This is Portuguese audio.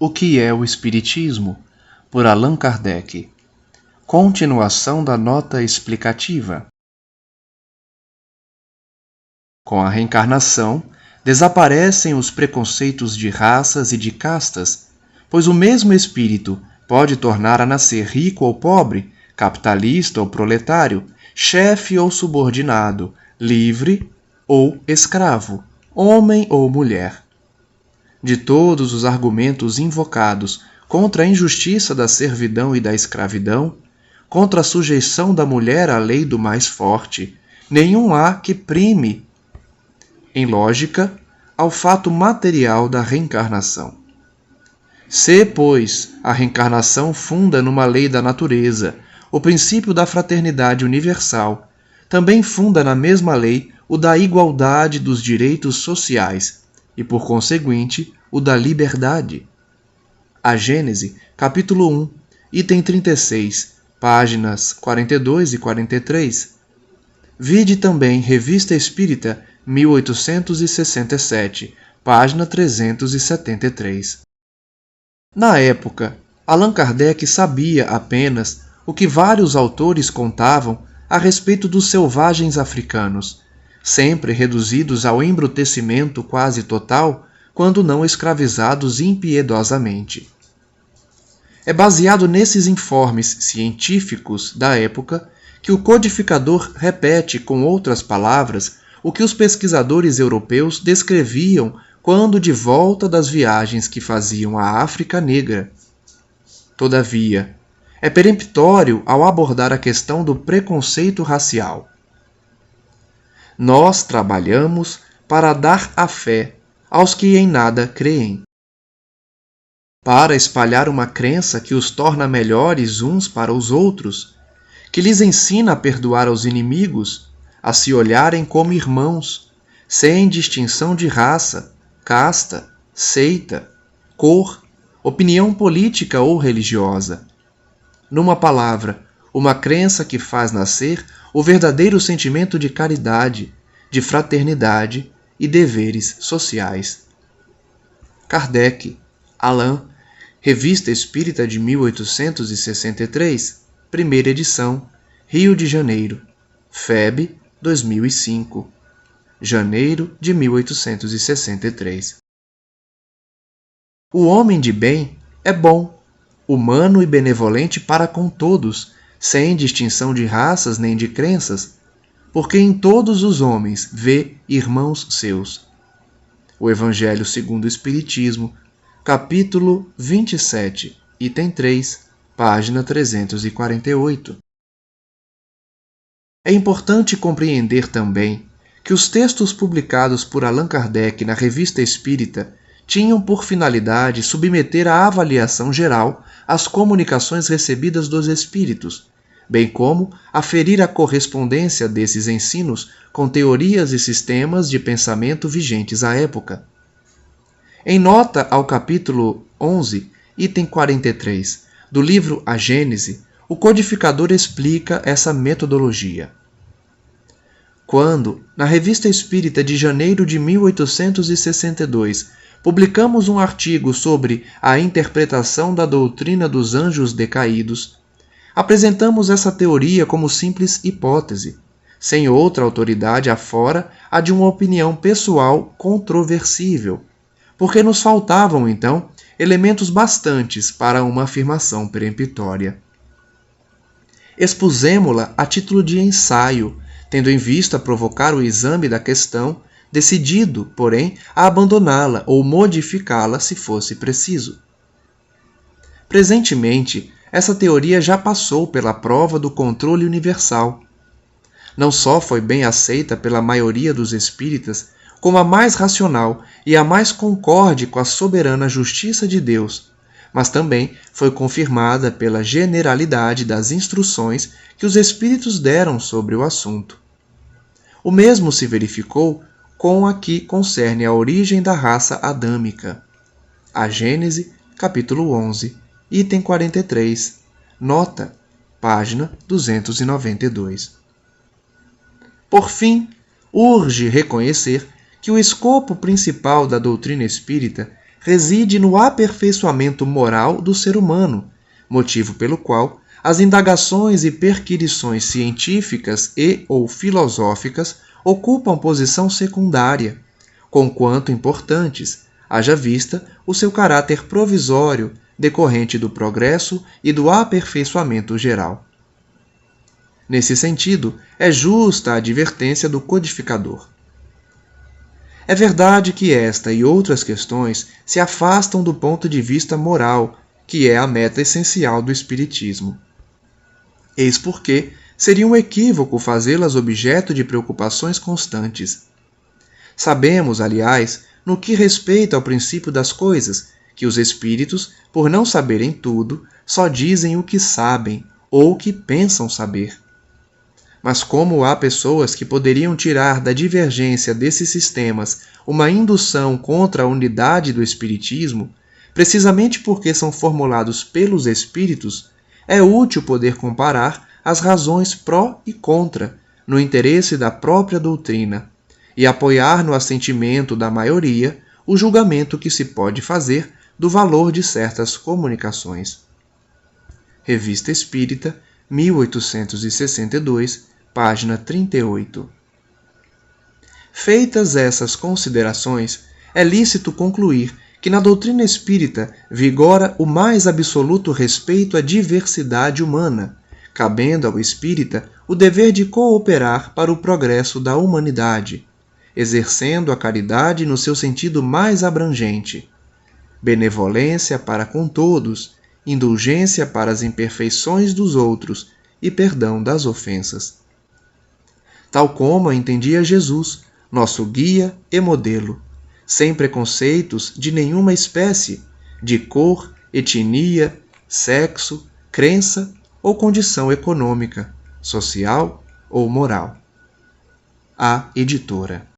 O que é o Espiritismo? Por Allan Kardec. Continuação da nota explicativa. Com a reencarnação, desaparecem os preconceitos de raças e de castas, pois o mesmo espírito pode tornar a nascer rico ou pobre, capitalista ou proletário, chefe ou subordinado, livre ou escravo, homem ou mulher. De todos os argumentos invocados contra a injustiça da servidão e da escravidão, contra a sujeição da mulher à lei do mais forte, nenhum há que prime, em lógica, ao fato material da reencarnação. Se, pois, a reencarnação funda numa lei da natureza o princípio da fraternidade universal, também funda na mesma lei o da igualdade dos direitos sociais e, por conseguinte, o da liberdade. A Gênese, capítulo 1, item 36, páginas 42 e 43. Vide também Revista Espírita, 1867, página 373. Na época, Allan Kardec sabia apenas o que vários autores contavam a respeito dos selvagens africanos, sempre reduzidos ao embrutecimento quase total, quando não escravizados impiedosamente. É baseado nesses informes científicos da época que o codificador repete com outras palavras o que os pesquisadores europeus descreviam quando de volta das viagens que faziam à África Negra. Todavia, é peremptório ao abordar a questão do preconceito racial. Nós trabalhamos para dar a fé aos que em nada creem, para espalhar uma crença que os torna melhores uns para os outros, que lhes ensina a perdoar aos inimigos, a se olharem como irmãos, sem distinção de raça, casta, seita, cor, opinião política ou religiosa. Numa palavra, uma crença que faz nascer o verdadeiro sentimento de caridade, de fraternidade e deveres sociais. Kardec, Allan, Revista Espírita de 1863, primeira edição, Rio de Janeiro, FEB 2005, janeiro de 1863. O homem de bem é bom, humano e benevolente para com todos, sem distinção de raças nem de crenças, porque em todos os homens vê irmãos seus. O Evangelho segundo o Espiritismo, capítulo 27, item 3, página 348. É importante compreender também que os textos publicados por Allan Kardec na Revista Espírita tinham por finalidade submeter à avaliação geral as comunicações recebidas dos espíritos, bem como aferir a correspondência desses ensinos com teorias e sistemas de pensamento vigentes à época. Em nota ao capítulo 11, item 43, do livro A Gênese, o codificador explica essa metodologia. Quando, na Revista Espírita de janeiro de 1862, publicamos um artigo sobre a interpretação da doutrina dos anjos decaídos, apresentamos essa teoria como simples hipótese, sem outra autoridade afora a de uma opinião pessoal controversível, porque nos faltavam, então, elementos bastantes para uma afirmação peremptória. Expusemo-la a título de ensaio, tendo em vista provocar o exame da questão, decidido, porém, a abandoná-la ou modificá-la se fosse preciso. Presentemente, essa teoria já passou pela prova do controle universal. Não só foi bem aceita pela maioria dos espíritas, como a mais racional e a mais concorde com a soberana justiça de Deus, mas também foi confirmada pela generalidade das instruções que os espíritos deram sobre o assunto. O mesmo se verificou com a que concerne a origem da raça adâmica. A Gênese, capítulo 11, item 43, nota, página 292. Por fim, urge reconhecer que o escopo principal da doutrina espírita reside no aperfeiçoamento moral do ser humano, motivo pelo qual as indagações e perquirições científicas e ou filosóficas ocupam posição secundária, conquanto importantes, haja vista o seu caráter provisório decorrente do progresso e do aperfeiçoamento geral. Nesse sentido, é justa a advertência do codificador. É verdade que esta e outras questões se afastam do ponto de vista moral, que é a meta essencial do Espiritismo. Eis porque seria um equívoco fazê-las objeto de preocupações constantes. Sabemos, aliás, no que respeita ao princípio das coisas, que os espíritos, por não saberem tudo, só dizem o que sabem ou o que pensam saber. Mas como há pessoas que poderiam tirar da divergência desses sistemas uma indução contra a unidade do Espiritismo, precisamente porque são formulados pelos espíritos, é útil poder comparar as razões pró e contra, no interesse da própria doutrina, e apoiar no assentimento da maioria o julgamento que se pode fazer do valor de certas comunicações. Revista Espírita, 1862, página 38. Feitas essas considerações, é lícito concluir que na doutrina espírita vigora o mais absoluto respeito à diversidade humana, cabendo ao espírita o dever de cooperar para o progresso da humanidade, exercendo a caridade no seu sentido mais abrangente, benevolência para com todos, indulgência para as imperfeições dos outros e perdão das ofensas. Tal como a entendia Jesus, nosso guia e modelo, sem preconceitos de nenhuma espécie, de cor, etnia, sexo, crença ou condição econômica, social ou moral. A Editora.